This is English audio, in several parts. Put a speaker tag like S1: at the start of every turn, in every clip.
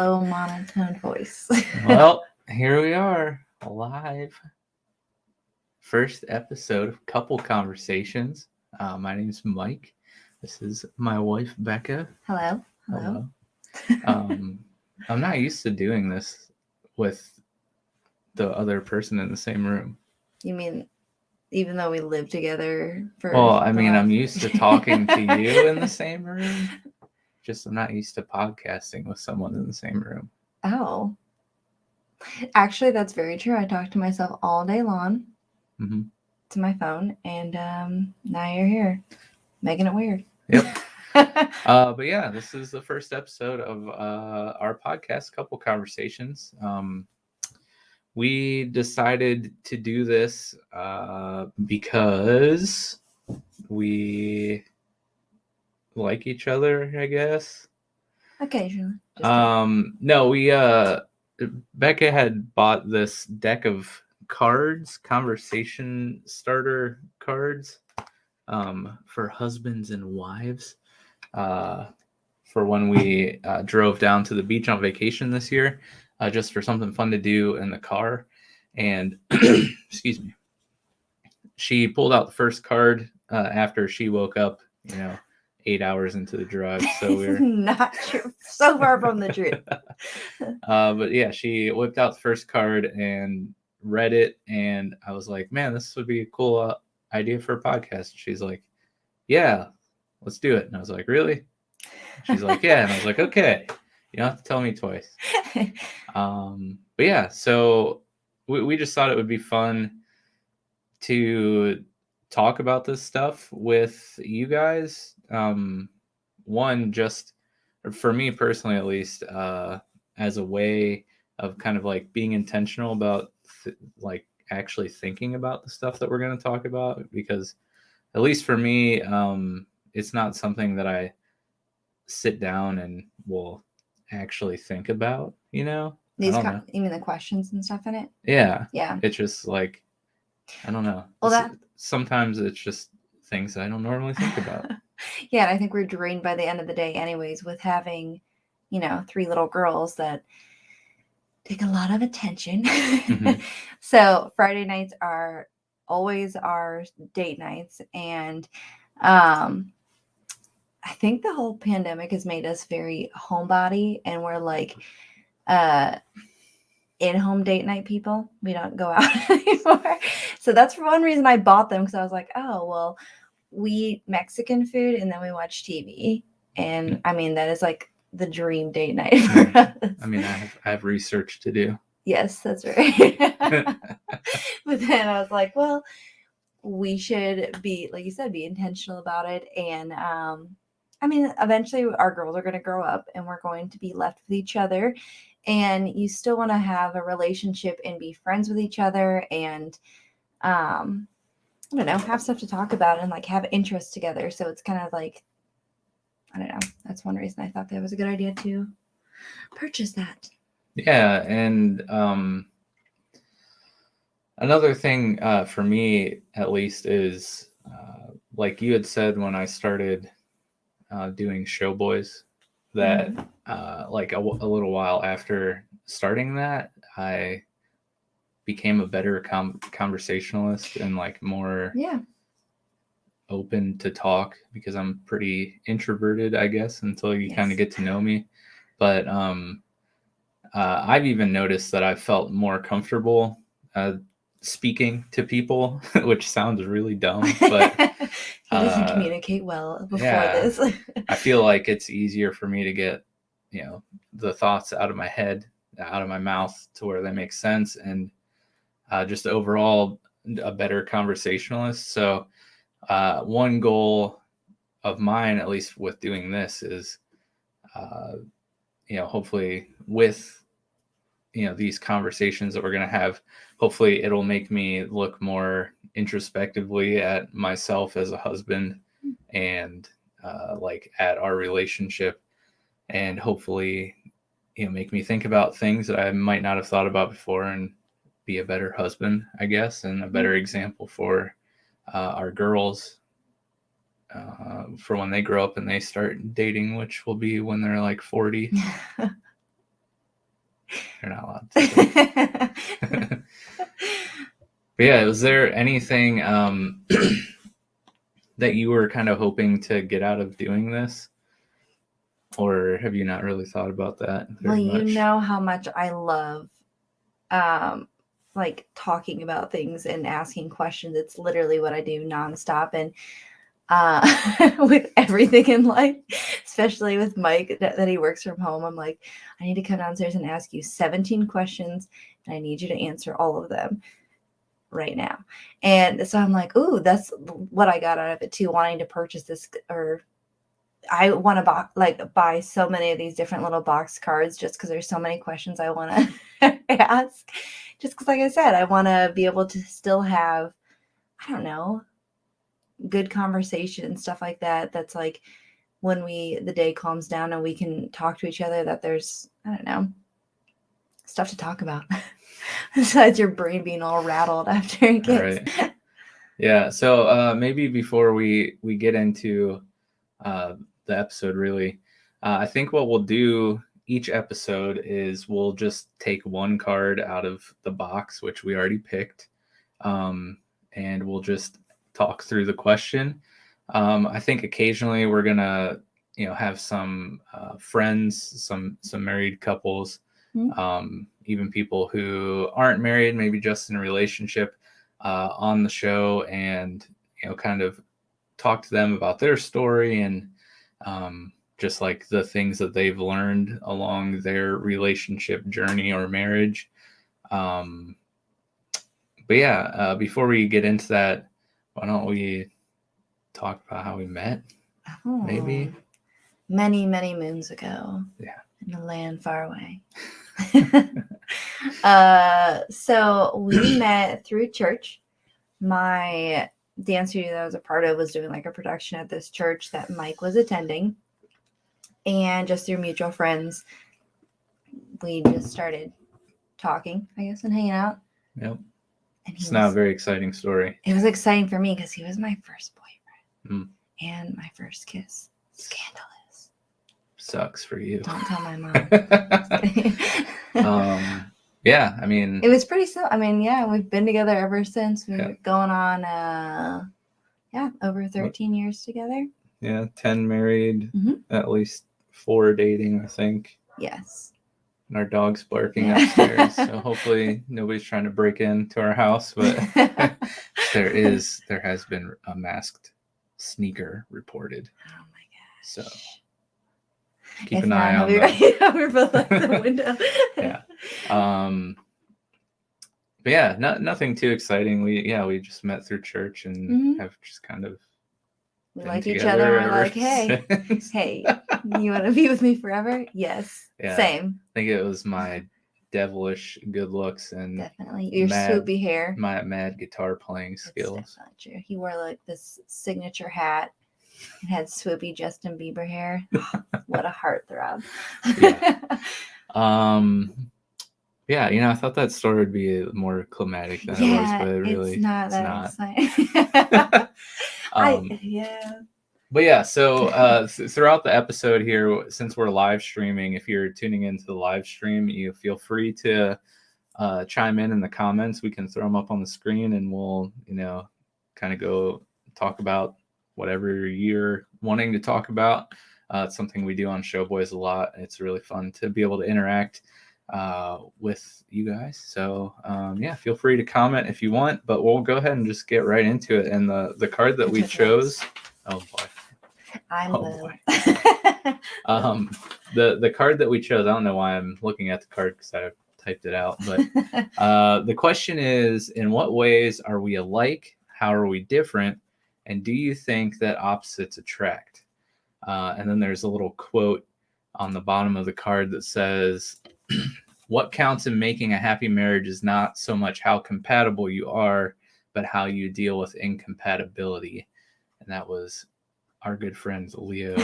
S1: low monotone voice.
S2: Well, here we are, live. First episode of Couple Conversations. My name's Mike. This is my wife, Bekah.
S1: Hello.
S2: Hello. I'm not used to doing this with the other person in the same room.
S1: You mean even though we live together for
S2: I'm used to talking to you in the same room. Just I'm not used to podcasting with someone in the same room.
S1: Oh. Actually, that's very true. I talk to myself all day long to my phone, and now you're here, making it weird.
S2: Yep. But yeah, this is the first episode of our podcast, Couple Conversations. We decided to do this because we like each other, I guess.
S1: Occasionally.
S2: Bekah had bought this deck of cards, conversation starter cards, for husbands and wives, for when we drove down to the beach on vacation this year, just for something fun to do in the car. And excuse me, she pulled out the first card after she woke up, 8 hours into the drive. So we're
S1: not true. So far from the truth.
S2: But yeah, she whipped out the first card and read it, and I was like, man, this would be a cool idea for a podcast. She's like, yeah, let's do it. And I was like, really? She's like, yeah. And I was like, okay, you don't have to tell me twice. But yeah, so we just thought it would be fun to talk about this stuff with you guys. One, just for me personally, at least, as a way of kind of like being intentional about like actually thinking about the stuff that we're going to talk about, because at least for me, it's not something that I sit down and will actually think about,
S1: you mean the questions and stuff in it?
S2: Yeah.
S1: Yeah.
S2: It's just like, I don't know.
S1: Well,
S2: sometimes it's just things I don't normally think about.
S1: Yeah, and I think we're drained by the end of the day anyways with having, 3 little girls that take a lot of attention. So Friday nights are always our date nights, and I think the whole pandemic has made us very homebody, and we're like in-home date night people. We don't go out anymore. So that's for one reason I bought them, because I was like, oh, well, we eat Mexican food and then we watch TV. And I mean, that is like the dream date night for us.
S2: I mean, I have research to do.
S1: Yes, that's right. But then I was like, well, we should be, like you said, be intentional about it. And I mean, eventually our girls are going to grow up and we're going to be left with each other. And you still want to have a relationship and be friends with each other, and I don't know, have stuff to talk about and like have interests together. So it's kind of like, I don't know. That's one reason I thought that was a good idea to purchase that.
S2: Yeah. And another thing for me, at least, is like you had said when I started doing Showboys, that like a little while after starting that, I became a better conversationalist and like more open to talk, because I'm pretty introverted, I guess, until you kind of get to know me. But I've even noticed that I felt more comfortable speaking to people, which sounds really dumb, but
S1: he doesn't communicate well before this.
S2: I feel like it's easier for me to get, the thoughts out of my head, out of my mouth, to where they make sense, and just overall a better conversationalist. So one goal of mine, at least with doing this, is, hopefully with, these conversations that we're going to have, hopefully it'll make me look more introspectively at myself as a husband, and like at our relationship, and hopefully, make me think about things that I might not have thought about before, and be a better husband, I guess, and a better example for our girls for when they grow up and they start dating, which will be when they're like 40. You're not allowed to. But yeah, was there anything that you were kind of hoping to get out of doing this? Or have you not really thought about that very
S1: Well, you
S2: much?
S1: know how much I love like talking about things and asking questions. It's literally what I do nonstop. And with everything in life, especially with Mike that he works from home, I'm like, I need to come downstairs and ask you 17 questions, and I need you to answer all of them right now. And so I'm like, ooh, that's what I got out of it too, wanting to purchase this, or I want to buy so many of these different little box cards just because there's so many questions I want to ask. Just because, like I said, I want to be able to still have, I don't know, good conversation and stuff like that. That's like when the day calms down and we can talk to each other, that there's, I don't know, stuff to talk about besides your brain being all rattled after it gets.
S2: Right. Yeah. So maybe before we get into the episode, really, I think what we'll do each episode is we'll just take one card out of the box, which we already picked, and we'll just talk through the question. I think occasionally we're gonna, have some friends, some married couples, even people who aren't married, maybe just in a relationship, on the show, and kind of talk to them about their story and just like the things that they've learned along their relationship journey or marriage. But yeah, before we get into that, why don't we talk about how we met? Maybe
S1: Many, many moons ago.
S2: Yeah.
S1: In a land far away. So we met through church. My dance studio that I was a part of was doing like a production at this church that Mike was attending. And just through mutual friends, we just started talking, I guess, and hanging out.
S2: Yep. And it's not a very exciting story.
S1: It was exciting for me because he was my first boyfriend and my first kiss. Scandalous.
S2: Sucks for you.
S1: Don't tell my
S2: mom. Yeah, I mean,
S1: it was pretty simple. I mean, yeah, we've been together ever since. We're going on, over 13 years together.
S2: Yeah, 10 married, at least 4 dating, I think.
S1: Yes.
S2: And our dog's barking upstairs, so hopefully nobody's trying to break into our house, but there has been a masked sneaker reported.
S1: Oh my gosh.
S2: So keep an eye on
S1: that. We're both at the window.
S2: Yeah. But yeah, nothing too exciting. We just met through church and have just kind of
S1: we like each other. We're like, hey, you want to be with me forever? Yes. Yeah. Same.
S2: I think it was my devilish good looks and
S1: definitely your swoopy hair,
S2: my mad guitar playing skills.
S1: That's not true. He wore like this signature hat and had swoopy Justin Bieber hair. What a heartthrob.
S2: Yeah, I thought that story would be more climatic than it was, but really
S1: it's not exciting.
S2: But yeah, so throughout the episode here, since we're live streaming, if you're tuning into the live stream, you feel free to chime in the comments. We can throw them up on the screen and we'll, kind of go talk about whatever you're wanting to talk about. It's something we do on Showboys a lot. It's really fun to be able to interact with you guys. So feel free to comment if you want, but we'll go ahead and just get right into it. And the card that we chose, the card that we chose, I don't know why I'm looking at the card because I typed it out, but the question is, in what ways are we alike? How are we different? And do you think that opposites attract? And then there's a little quote on the bottom of the card that says, what counts in making a happy marriage is not so much how compatible you are, but how you deal with incompatibility. And that was our good friend Leo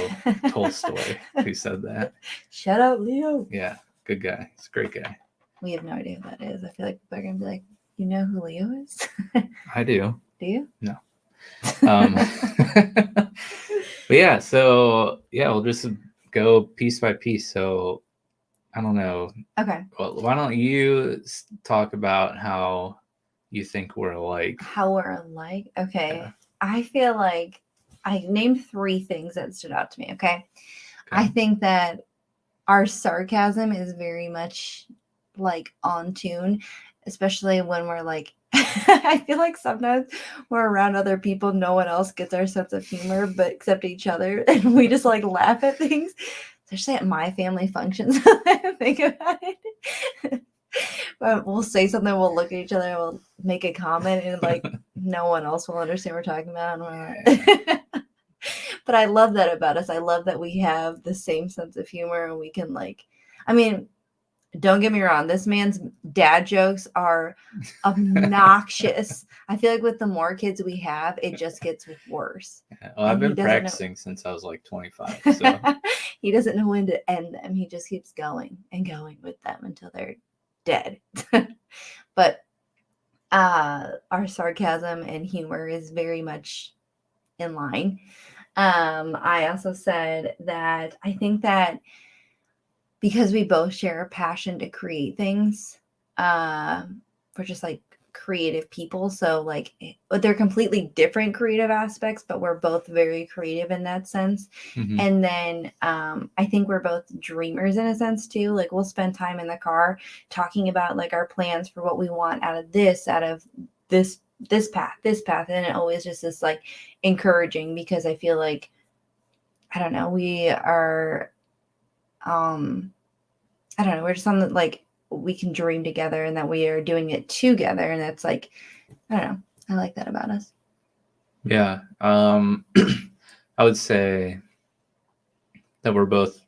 S2: Tolstoy who said that.
S1: Shout out, Leo.
S2: Yeah, good guy. He's a great guy.
S1: We have no idea who that is. I feel like they're going to be like, you know who Leo is?
S2: I do.
S1: Do you?
S2: No. But yeah, so we'll just go piece by piece. So I don't know.
S1: Okay.
S2: Well, why don't you talk about how you think we're alike?
S1: How we're alike? Okay.
S2: Yeah.
S1: I feel like I named 3 things that stood out to me. Okay. I
S2: Okay.
S1: think that our sarcasm is very much like on tune, especially when we're like, I feel like sometimes we're around other people, no one else gets our sense of humor but except each other, and we just like laugh at things, especially at my family functions. I think about it. But we'll say something, we'll look at each other, we'll make a comment, and like no one else will understand what we're talking about. And we're like, but I love that about us. I love that we have the same sense of humor and we can like, I mean, don't get me wrong, this man's dad jokes are obnoxious. I feel like with the more kids we have, it just gets worse.
S2: Well, I've
S1: And he
S2: been
S1: doesn't know-
S2: practicing since I was like 25. So
S1: he doesn't know when to end them. He just keeps going and going with them until they're dead. But our sarcasm and humor is very much in line. I also said that I think that because we both share a passion to create things, we're just like creative people. So like they're completely different creative aspects, but we're both very creative in that sense.
S2: mhm.
S1: And then I think we're both dreamers in a sense too. Like we'll spend time in the car talking about like our plans for what we want out of this path, and it always just is like encouraging because I feel like I don't know, we are I don't know, we're just on the like we can dream together and that we are doing it together, and that's like I don't know, I like that about us.
S2: Yeah. I would say that we're both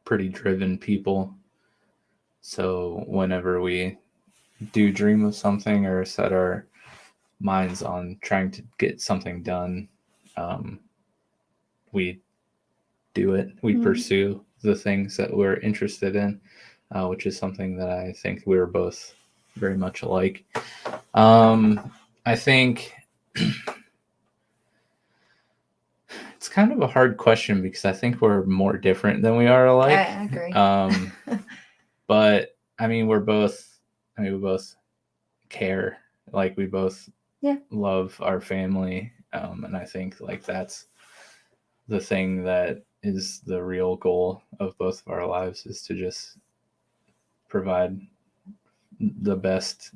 S2: pretty driven people. So whenever we do dream of something or set our minds on trying to get something done, we do it. We pursue the things that we're interested in, which is something that I think we're both very much alike. I think it's kind of a hard question because I think we're more different than we are alike.
S1: I agree.
S2: But I mean, we both care. Like we both love our family. And I think like that's the thing that is the real goal of both of our lives, is to just provide the best,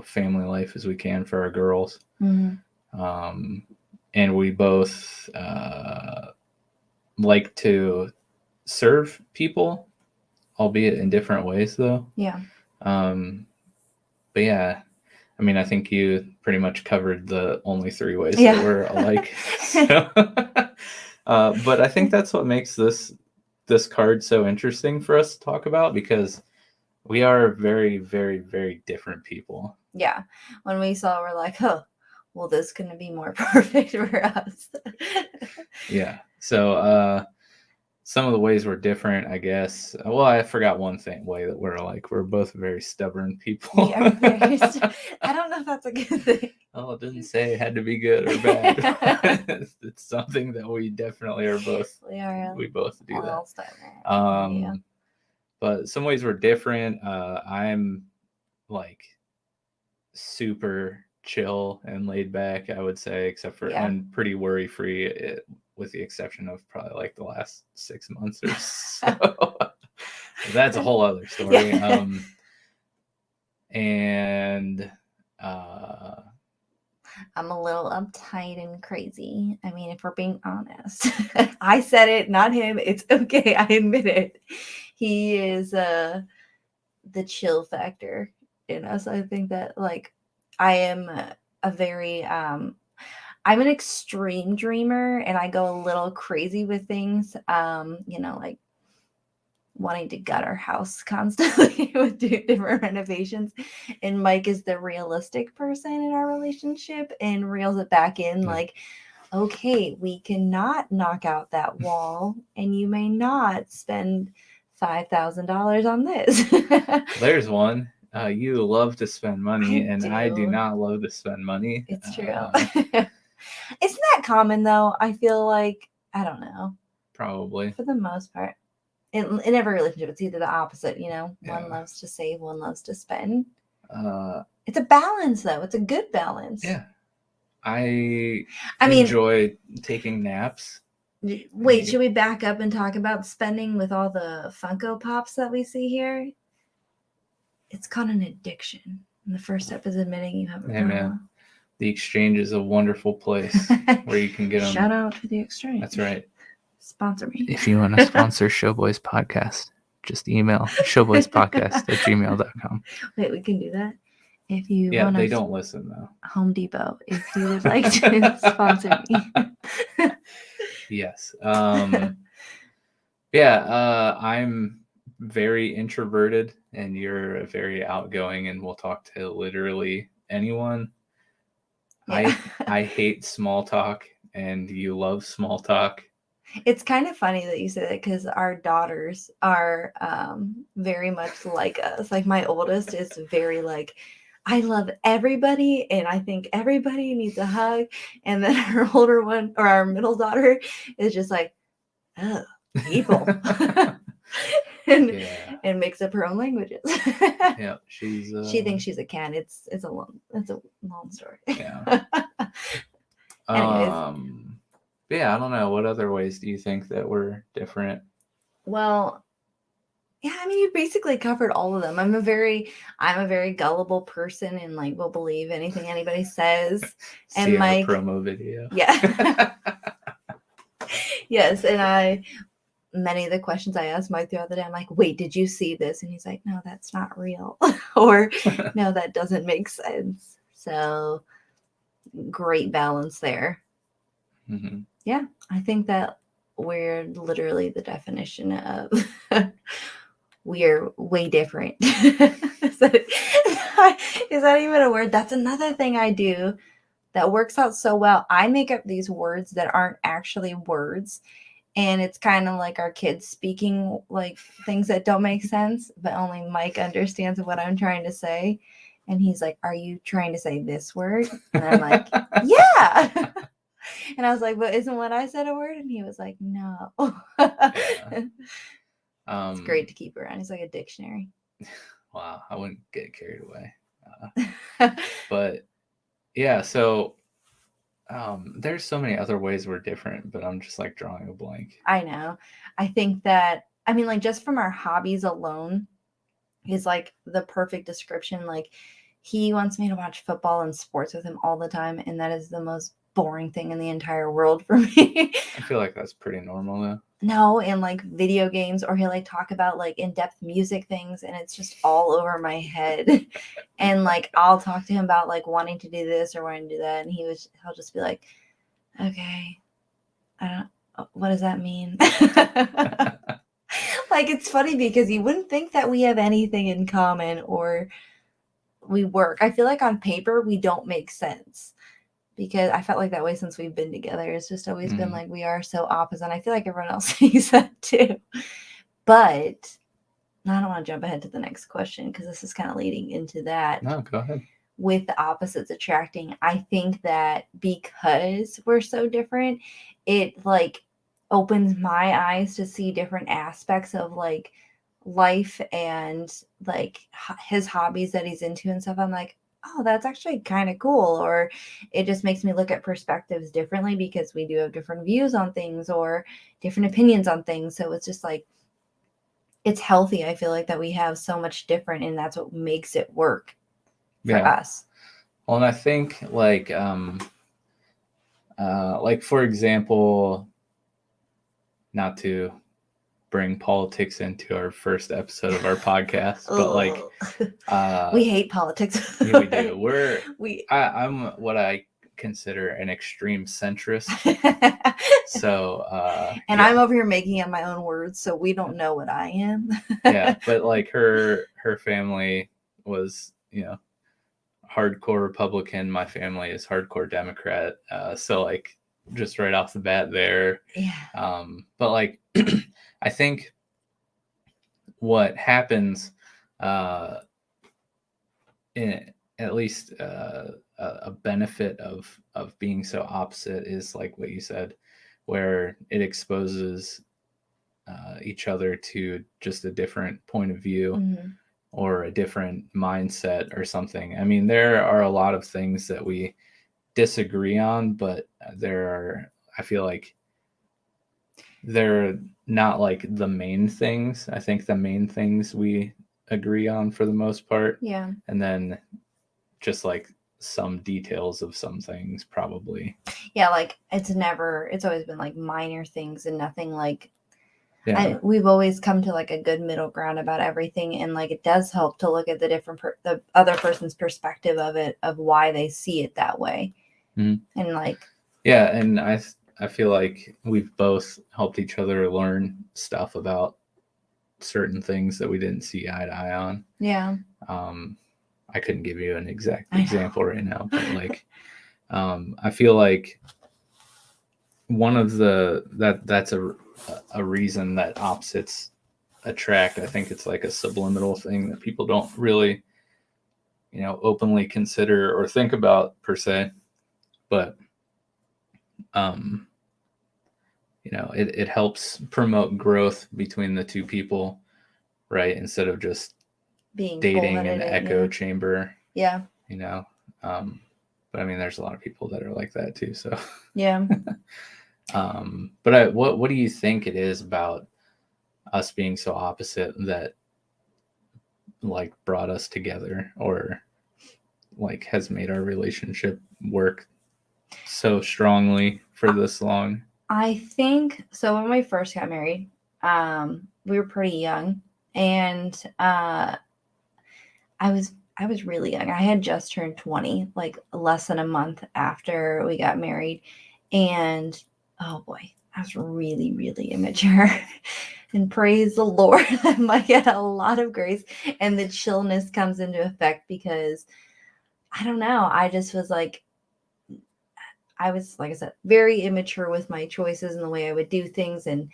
S2: family life as we can for our girls.
S1: Mm-hmm.
S2: And we both like to serve people, albeit in different ways, though.
S1: Yeah.
S2: But yeah, I mean, I think you pretty much covered the only 3 ways that we're alike. So, but I think that's what makes this card so interesting for us to talk about, because we are very, very, very different people.
S1: Yeah. When we saw, we're like, oh, well, this couldn't be more perfect for us.
S2: Yeah. So some of the ways we're different, I guess. Well, I forgot one way that we're like. We're both very stubborn people.
S1: We are very I don't know if that's a good thing.
S2: Oh, it didn't say it had to be good or bad. It's something that we definitely are both. We both do that. But some ways we're different. I'm like super chill and laid back, I would say, except for and pretty worry free, with the exception of probably like the last 6 months or so. That's a whole other story. And
S1: I'm a little uptight and crazy. I mean, if we're being honest, I said it, not him. It's okay. I admit it. He is the chill factor in us. I think that like I am a very I'm an extreme dreamer, and I go a little crazy with things. Like wanting to gut our house constantly with different renovations. And Mike is the realistic person in our relationship and reels it back in like, okay, we cannot knock out that wall, and you may not spend $5,000 on this.
S2: There's one. You love to spend money, I do not love to spend money.
S1: It's true. Isn't that common though? I feel like, I don't know.
S2: Probably.
S1: For the most part. in every relationship, it's either the opposite, you know, one
S2: Yeah.
S1: loves to save, one loves to spend.
S2: Uh,
S1: It's a balance, though. It's a good balance.
S2: yeah. I
S1: mean,
S2: enjoy taking naps.
S1: wait, should we back up and talk about spending with all the Funko Pops that we see here? It's called an addiction. And the first step is admitting you have a problem.
S2: Man, the Exchange is a wonderful place where you can get them.
S1: Shout out to the Exchange.
S2: That's right.
S1: Sponsor me.
S2: If you want to sponsor Showboys Podcast, just email showboyspodcast@gmail.com.
S1: Wait, we can do that? If you
S2: Yeah,
S1: want
S2: they
S1: to
S2: don't listen though.
S1: Home Depot, if you would like to sponsor me.
S2: Yes. Yeah, I'm very introverted and you're very outgoing and will talk to literally anyone.
S1: Yeah.
S2: I hate small talk and you love small talk.
S1: It's kind of funny that you say that because our daughters are very much like us. Like my oldest is very like, I love everybody and I think everybody needs a hug. And then our older one, or our middle daughter, is just like, oh, people. and makes up her own languages.
S2: Yeah, she's
S1: she thinks she's a cat. It's a long story.
S2: Yeah.
S1: Anyways.
S2: Yeah, I don't know. What other ways do you think that we're different?
S1: Well, yeah, I mean, you basically covered all of them. I'm a very gullible person and like will believe anything anybody says. And
S2: See
S1: Mike,
S2: our promo video.
S1: Yeah. Yes, and many of the questions I asked Mike the other day, I'm like, wait, did you see this? And he's like, no, that's not real. Or no, that doesn't make sense. So great balance there.
S2: Mm-hmm.
S1: Yeah, I think that we're literally the definition of we're way different. Is that even a word? That's another thing I do that works out so well. I make up these words that aren't actually words. And it's kind of like our kids speaking like things that don't make sense, but only Mike understands what I'm trying to say. And he's like, are you trying to say this word? And I'm like, yeah. And I was like, but isn't what I said a word? And he was like, no. Yeah. It's great to keep around. He's like a dictionary.
S2: Wow, I wouldn't get carried away. But yeah, so there's so many other ways we're different, but I'm just like drawing a blank.
S1: I know. I think that, I mean, like just from our hobbies alone is like the perfect description. Like he wants me to watch football and sports with him all the time. And that is the most boring thing in the entire world for me.
S2: I feel like that's pretty normal though.
S1: No, and like video games, or he'll like talk about like in-depth music things, and it's just all over my head. And like I'll talk to him about like wanting to do this or wanting to do that, and he'll just be like, okay, what does that mean? Like it's funny because you wouldn't think that we have anything in common or we work. I feel like on paper we don't make sense. Because I felt like that way since we've been together. It's just always been like we are so opposite. And I feel like everyone else sees that too. But I don't want to jump ahead to the next question because this is kind of leading into that.
S2: No, go ahead.
S1: With the opposites attracting, I think that because we're so different, it like opens my eyes to see different aspects of like life and like his hobbies that he's into and stuff. I'm like, oh, that's actually kind of cool. Or it just makes me look at perspectives differently because we do have different views on things or different opinions on things. So it's just like, it's healthy. I feel like that we have so much different and that's what makes it work for us.
S2: Well, and I think like for example, not to bring politics into our first episode of our podcast, but like
S1: we hate politics.
S2: Yeah, we do. I'm what I consider an extreme centrist. So
S1: and I'm over here making up my own words, so we don't know what I am.
S2: Yeah, but like her family was, hardcore Republican. My family is hardcore Democrat. So like just right off the bat there.
S1: Yeah.
S2: But like I think what happens in at least a benefit of being so opposite is like what you said, where it exposes each other to just a different point of view
S1: Mm-hmm.
S2: or a different mindset or something. I mean, there are a lot of things that we disagree on, but I feel like they're not like the main things. I think the main things we agree on for the most part.
S1: Yeah.
S2: And then just like some details of some things probably.
S1: Yeah, like it's always been like minor things and nothing like
S2: Yeah.
S1: we've always come to like a good middle ground about everything, and like it does help to look at the other person's perspective of it, of why they see it that way.
S2: Mm-hmm.
S1: And like
S2: yeah, and I feel like we've both helped each other learn stuff about certain things that we didn't see eye to eye on.
S1: Yeah.
S2: I couldn't give you an exact example right now, but like I feel like one of that's a reason that opposites attract. I think it's like a subliminal thing that people don't really, openly consider or think about per se, but it helps promote growth between the two people, right? Instead of just
S1: being
S2: dating an echo
S1: yeah.
S2: chamber.
S1: Yeah.
S2: But I mean, there's a lot of people that are like that too. So
S1: yeah.
S2: But what do you think it is about us being so opposite that like brought us together, or like has made our relationship work so strongly for this long?
S1: I think so. When we first got married, we were pretty young, and I was really young. I had just turned 20, like less than a month after we got married, and oh boy, I was really, really immature. And praise the Lord, I might get a lot of grace, and the chillness comes into effect because I don't know. I just was like, I was, like I said, very immature with my choices and the way I would do things and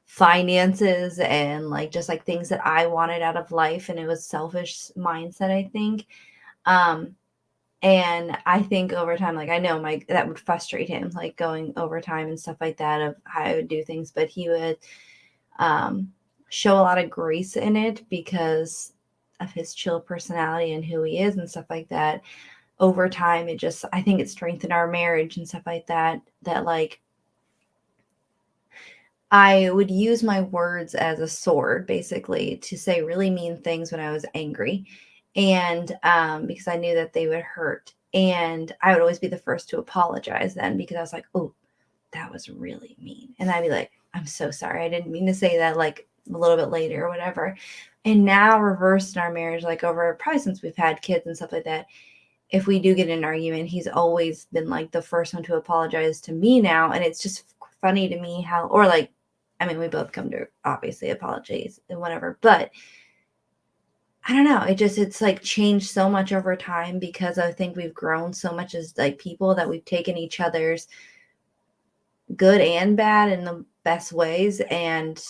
S1: finances and like just like things that I wanted out of life. And it was selfish mindset, I think. And I think over time, like I know that would frustrate him, like going over time and stuff like that of how I would do things, but he would show a lot of grace in it because of his chill personality and who he is and stuff like that. Over time, I think it strengthened our marriage and stuff like that, that like I would use my words as a sword, basically, to say really mean things when I was angry. And because I knew that they would hurt. And I would always be the first to apologize then because I was like, oh, that was really mean. And I'd be like, I'm so sorry. I didn't mean to say that, like a little bit later or whatever. And now reversed in our marriage, like over probably since we've had kids and stuff like that, if we do get in an argument, he's always been like the first one to apologize to me now. And it's just funny to me how, or like, I mean, we both come to obviously apologies and whatever, but I don't know. It's like changed so much over time because I think we've grown so much as like people that we've taken each other's good and bad in the best ways. And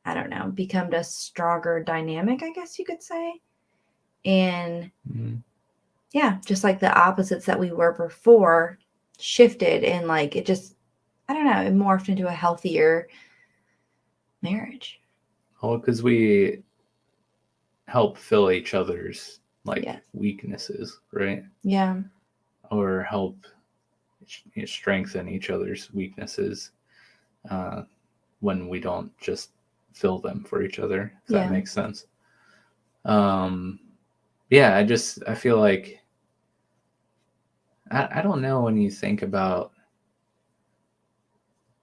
S1: I don't know, become a stronger dynamic, I guess you could say. And yeah, just like the opposites that we were before shifted and like it just, I don't know, it morphed into a healthier marriage.
S2: Oh, because we help fill each other's like weaknesses, right?
S1: Yeah.
S2: Or help strengthen each other's weaknesses when we don't just fill them for each other, if that makes sense. Yeah, I feel like I don't know, when you think about,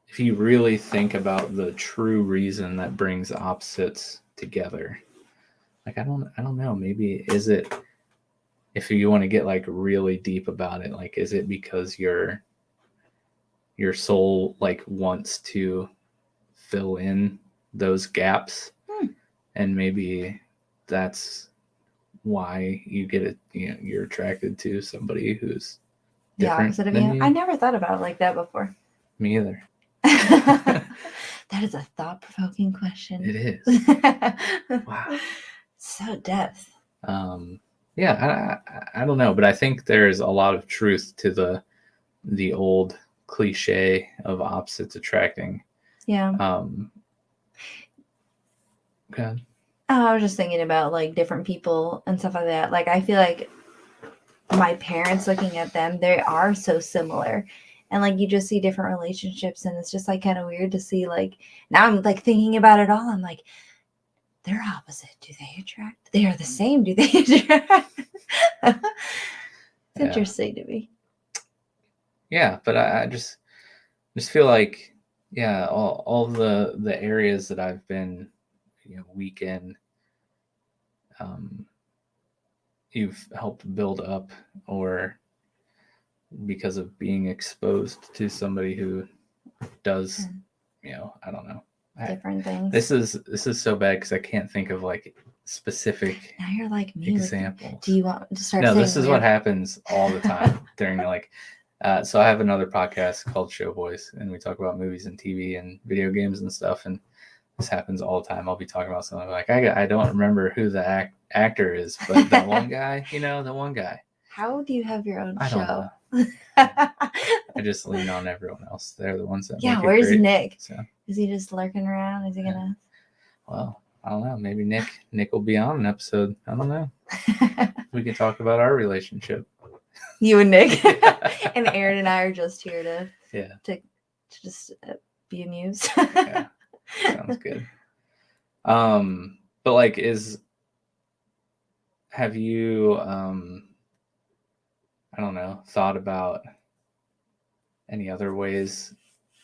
S2: if you really think about the true reason that brings opposites together, like I don't know, maybe is it, if you want to get like really deep about it, like is it because your soul like wants to fill in those gaps, and maybe that's why you get it, you're attracted to somebody who's different
S1: opposite of
S2: than
S1: you.
S2: you?
S1: I never thought about it like that before.
S2: Me either.
S1: That is a thought-provoking question.
S2: It is. Wow.
S1: So depth.
S2: Yeah, I don't know, but I think there's a lot of truth to the old cliche of opposites attracting.
S1: Yeah.
S2: Okay.
S1: I was just thinking about like different people and stuff like that. Like I feel like my parents, looking at them, they are so similar. And like you just see different relationships, and it's just like kind of weird to see. Like now I'm like thinking about it all. I'm like, they're opposite. Do they attract? They are the same. Do they attract? It's interesting to me.
S2: Yeah, but I just feel like, yeah, all the areas that I've been, weak in, you've helped build up, or because of being exposed to somebody who does, I don't know.
S1: Different things.
S2: This is so bad because I can't think of like specific
S1: Now you're like me.
S2: examples.
S1: Do you want to start?
S2: No,
S1: saying
S2: this is what happens all the time during like. So I have another podcast called Show Boys, and we talk about movies and TV and video games and stuff. And this happens all the time. I'll be talking about something like I don't remember who the actor is, but that one guy, the one guy.
S1: How do you have your own show?
S2: Don't know. I just lean on everyone else. They're the ones that.
S1: Yeah,
S2: make
S1: where's
S2: it great.
S1: Nick?
S2: So.
S1: Is he just lurking around? Is he gonna?
S2: Well, I don't know. Maybe Nick will be on an episode. I don't know. We can talk about our relationship.
S1: You and Nick. And Aaron and I are just here to just be amused.
S2: Yeah, sounds good. But like, have you I don't know, thought about any other ways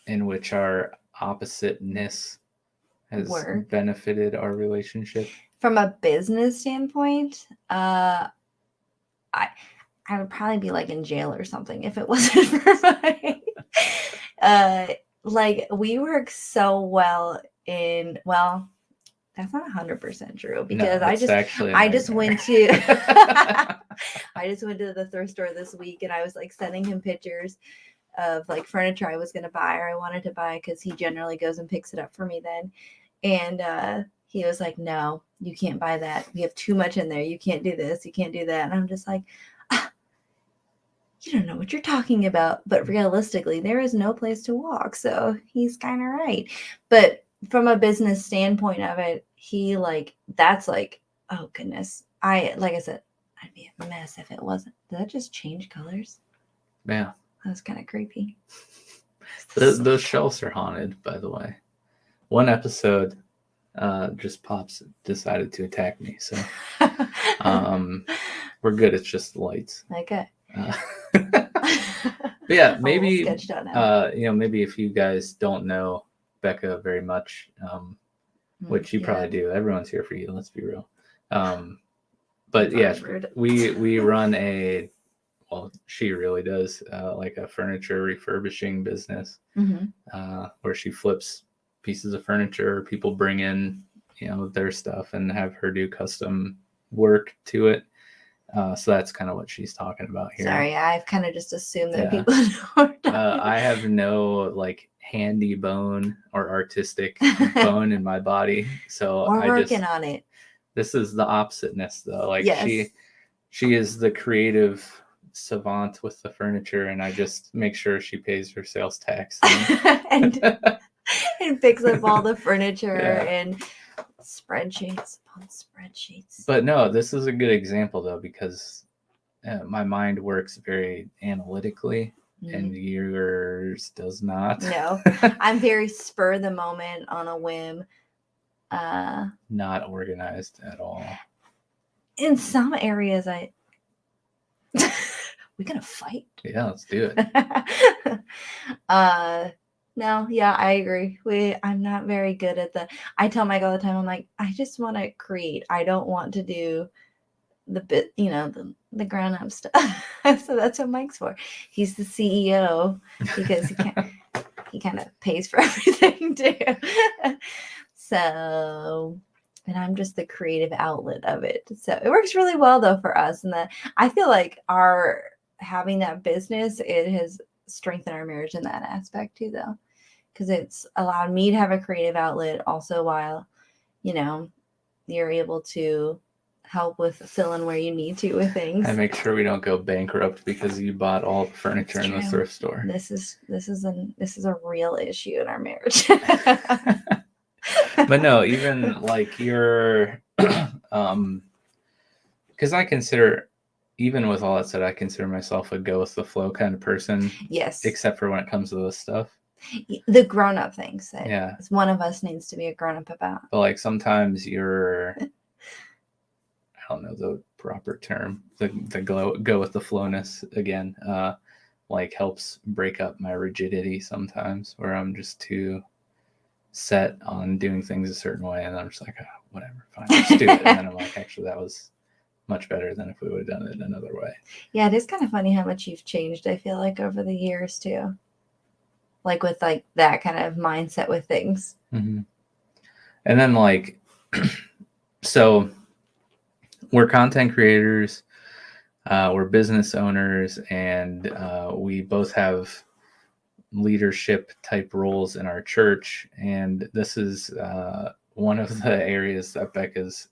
S2: in which our oppositeness has benefited our relationship?
S1: From a business standpoint, I would probably be like in jail or something if it wasn't for my like we work so well in that's not 100% true because I just went to the thrift store this week, and I was like sending him pictures of like furniture I was going to buy or I wanted to buy because he generally goes and picks it up for me then. And he was like, no, you can't buy that. You have too much in there. You can't do this. You can't do that. And I'm just like, you don't know what you're talking about. But realistically, there is no place to walk. So he's kind of right. But from a business standpoint of it, he like, that's like, oh goodness. Like I said, I'd be a mess if it wasn't. Did that just change colors?
S2: Yeah.
S1: That was kind of creepy.
S2: Those shelves are haunted, by the way. One episode, just Pops decided to attack me. So we're good. It's just the lights.
S1: Okay.
S2: Yeah, maybe
S1: maybe
S2: if you guys don't know Bekah very much, which you probably do. Everyone's here for you. Let's be real. But yeah, we run she really does like a furniture refurbishing business, where she flips pieces of furniture. People bring in their stuff and have her do custom work to it. So that's kind of what she's talking about here.
S1: Sorry, I've kind of just assumed that people know.
S2: I have no like handy bone or artistic bone in my body, so
S1: we're working on it.
S2: This is the oppositeness, though. Like she is the creative savant with the furniture, and I just make sure she pays her sales tax
S1: and picks up all the furniture and spreadsheets upon spreadsheets.
S2: But no, this is a good example though, because my mind works very analytically, and yours does not.
S1: No, I'm very spur of the moment on a whim.
S2: Not organized at all.
S1: In some areas, we gonna fight?
S2: Yeah, let's do it.
S1: No, yeah, I agree. I'm not very good at I tell Mike all the time, I'm like, I just want to create. I don't want to do the grown up stuff. So that's what Mike's for. He's the CEO because he kind of pays for everything too. So, and I'm just the creative outlet of it. So it works really well though for us. And I feel like having that business, it has strengthened our marriage in that aspect too, though, because it's allowed me to have a creative outlet also while, you're able to help with filling where you need to with things.
S2: And make sure we don't go bankrupt because you bought all the furniture in the thrift store.
S1: This is a real issue in our marriage.
S2: But no, even like your because I consider, even with all that said, I consider myself a go with the flow kind of person,
S1: Yes.
S2: except for when it comes to this stuff.
S1: The grown-up things that
S2: Yeah.
S1: one of us needs to be a grown-up about.
S2: But like sometimes you're, I don't know the proper term, the go with the flowness again, like helps break up my rigidity sometimes, where I'm just too set on doing things a certain way, and I'm just like, oh, whatever, fine, just do it. And then I'm like, actually, that was much better than if we would have done it another way.
S1: Yeah, it is kind of funny how much you've changed, I feel like, over the years too. Like with like that kind of mindset with things.
S2: Mm-hmm. And then like, so we're content creators, we're business owners, and we both have leadership type roles in our church. And this is one of the areas that Bekah's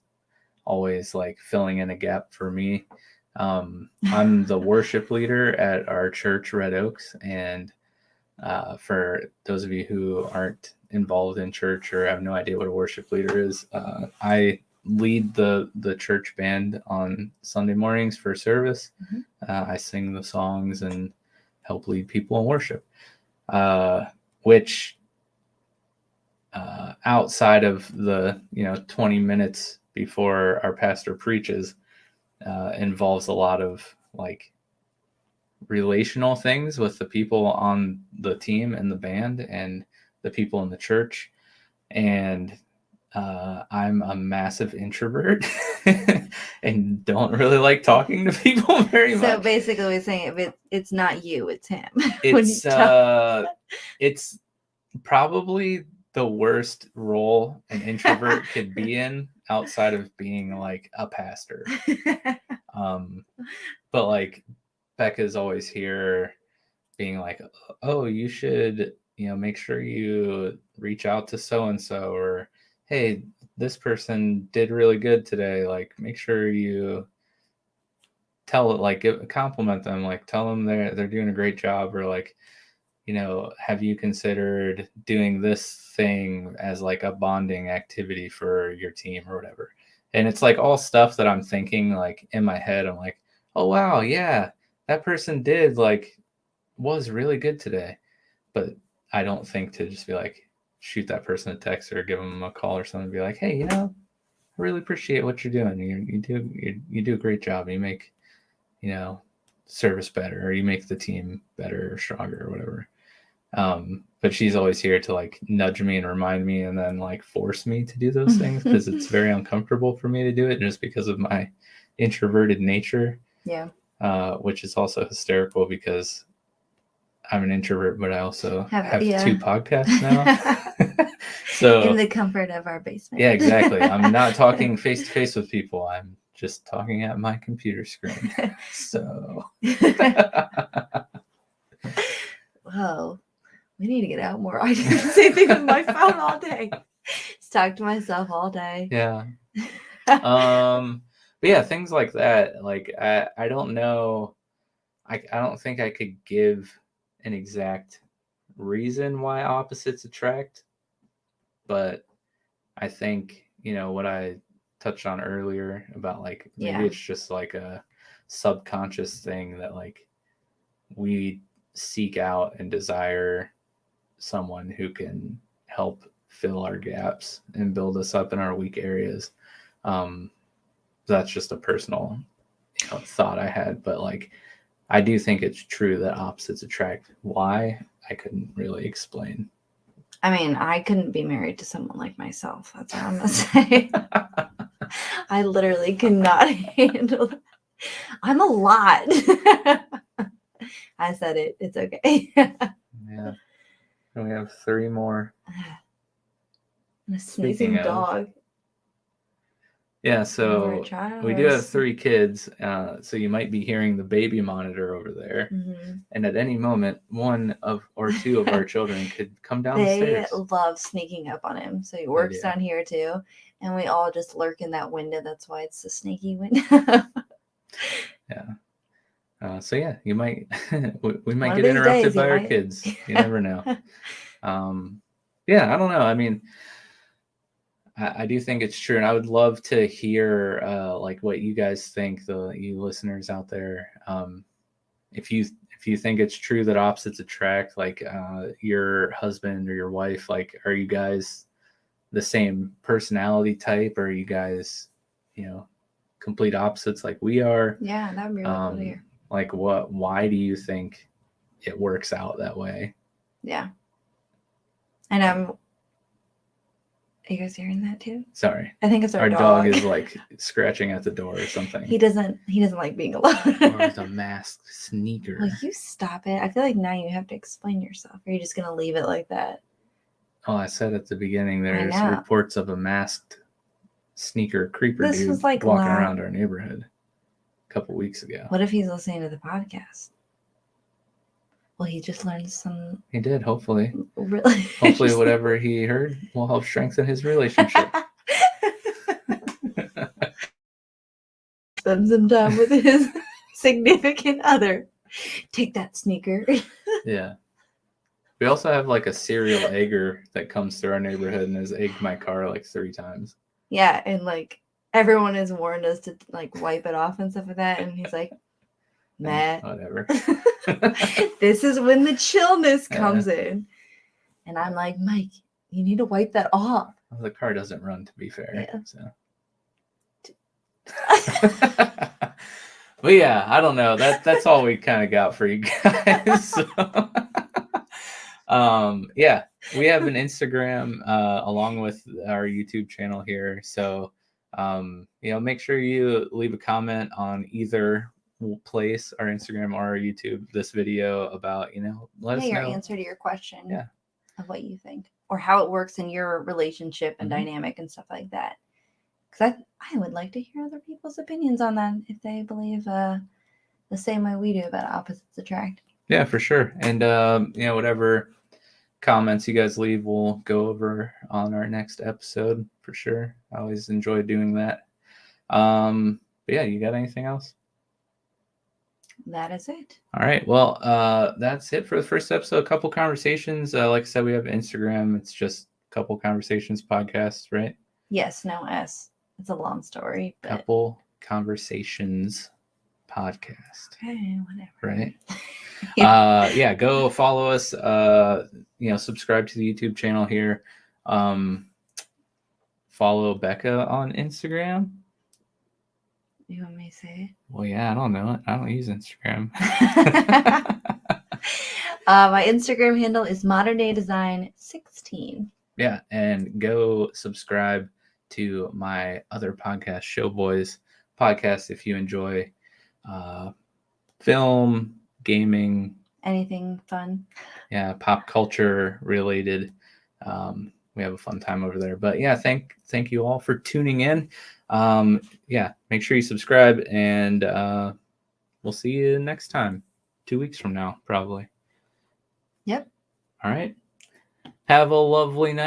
S2: always like filling in a gap for me. I'm the worship leader at our church, Red Oaks, and for those of you who aren't involved in church or have no idea what a worship leader is, I lead the church band on Sunday mornings for service. I sing the songs and help lead people in worship, which outside of the 20 minutes before our pastor preaches, involves a lot of like relational things with the people on the team and the band and the people in the church. And I'm a massive introvert and don't really like talking to people very much.
S1: So basically we're saying if it's not you, it's him.
S2: It's probably the worst role an introvert could be in outside of being like a pastor. But like Bekah's always here being like, oh, you should, make sure you reach out to so-and-so, or, hey, this person did really good today. Like, make sure you compliment them, like tell them they're doing a great job, or like, have you considered doing this thing as like a bonding activity for your team or whatever? And it's like all stuff that I'm thinking like in my head. I'm like, oh, wow, yeah, that person was really good today. But I don't think to just be like, shoot that person a text or give them a call or something, and be like, hey, I really appreciate what you're doing. You do a great job. You make, service better, or you make the team better or stronger or whatever. But she's always here to like nudge me and remind me, and then like force me to do those things, because it's very uncomfortable for me to do it just because of my introverted nature.
S1: Yeah.
S2: Which is also hysterical because I'm an introvert, but I also have
S1: yeah.
S2: 2 podcasts now. So
S1: in the comfort of our basement.
S2: Yeah, exactly. I'm not talking face to face with people. I'm just talking at my computer screen. So
S1: Whoa, we need to get out more. I do the same thing with my phone all day. Just talk to myself all day.
S2: Yeah. But yeah, things like that. Like I don't know. I don't think I could give an exact reason why opposites attract, but I think, what I touched on earlier about like maybe it's just like a subconscious thing that like we seek out and desire someone who can help fill our gaps and build us up in our weak areas. That's just a personal thought I had, but like I do think it's true that opposites attract. Why? I couldn't really explain.
S1: I mean, I couldn't be married to someone like myself. That's all I'm gonna say. I literally cannot handle that. I'm a lot. I said it. It's okay.
S2: Yeah. And we have 3 more.
S1: A sneezing dog.
S2: Yeah, so we do have 3 kids, so you might be hearing the baby monitor over there. Mm-hmm. And at any moment, 1 or 2 of our children could come down the stairs.
S1: They love sneaking up on him. So he works down here too. And we all just lurk in that window. That's why it's the sneaky window.
S2: Yeah. So yeah, you might we might get interrupted by our kids. You never know. Yeah, I don't know. I mean, I do think it's true, and I would love to hear like what you guys think, you listeners out there. If you think it's true that opposites attract, like your husband or your wife, like are you guys the same personality type, or are you guys, complete opposites like we are?
S1: Yeah, that would be really cool to hear.
S2: Like why do you think it works out that way?
S1: Yeah. And are you guys hearing that too?
S2: Sorry.
S1: I think it's our
S2: dog is like scratching at the door or something.
S1: He doesn't like being alone.
S2: Or it's a masked sneaker.
S1: Will you stop it? I feel like now you have to explain yourself. Or are you just gonna leave it like that?
S2: Oh, I said at the beginning there's reports of a masked sneaker creeper dude was like walking around our neighborhood a couple weeks ago.
S1: What if he's listening to the podcast? Well, he just learned some.
S2: He did, hopefully. Really? Hopefully whatever he heard will help strengthen his relationship.
S1: Spend some time with his significant other. Take that sneaker.
S2: Yeah. We also have like a serial egger that comes through our neighborhood and has egged my car like 3 times.
S1: Yeah, and like everyone has warned us to like wipe it off and stuff like that, and he's like, Matt,
S2: whatever.
S1: This is when the chillness comes in. And I'm like, Mike, you need to wipe that off.
S2: Well, the car doesn't run, to be fair.
S1: Yeah.
S2: So. But yeah, I don't know. That's all we kind of got for you guys. So. Yeah, we have an Instagram along with our YouTube channel here. So, make sure you leave a comment on either place, our Instagram or our YouTube, this video about, let us know
S1: your answer to your question.
S2: Yeah.
S1: Of what you think or how it works in your relationship and dynamic and stuff like that. Because I would like to hear other people's opinions on that if they believe the same way we do about opposites attract.
S2: Yeah, for sure. And, whatever comments you guys leave, we'll go over on our next episode for sure. I always enjoy doing that. But yeah, you got anything else?
S1: That is it.
S2: All right. Well, that's it for the first episode. A couple conversations. Like I said, we have Instagram. It's just Couple Conversations Podcast, right?
S1: Yes, no S. It's a long story. But...
S2: Couple Conversations Podcast.
S1: Okay, whatever.
S2: Right? Yeah, go follow us. Subscribe to the YouTube channel here. Follow Bekah on Instagram.
S1: You want me to say it?
S2: Well, yeah, I don't know it. I don't use Instagram.
S1: My Instagram handle is moderndaydesign16.
S2: Yeah, and go subscribe to my other podcast, Showboys podcast, if you enjoy film, gaming,
S1: anything fun.
S2: Yeah, pop culture related. We have a fun time over there. But yeah, thank you all for tuning in. Yeah, make sure you subscribe, and we'll see you next time. 2 weeks from now, probably.
S1: Yep.
S2: All right. Have a lovely night.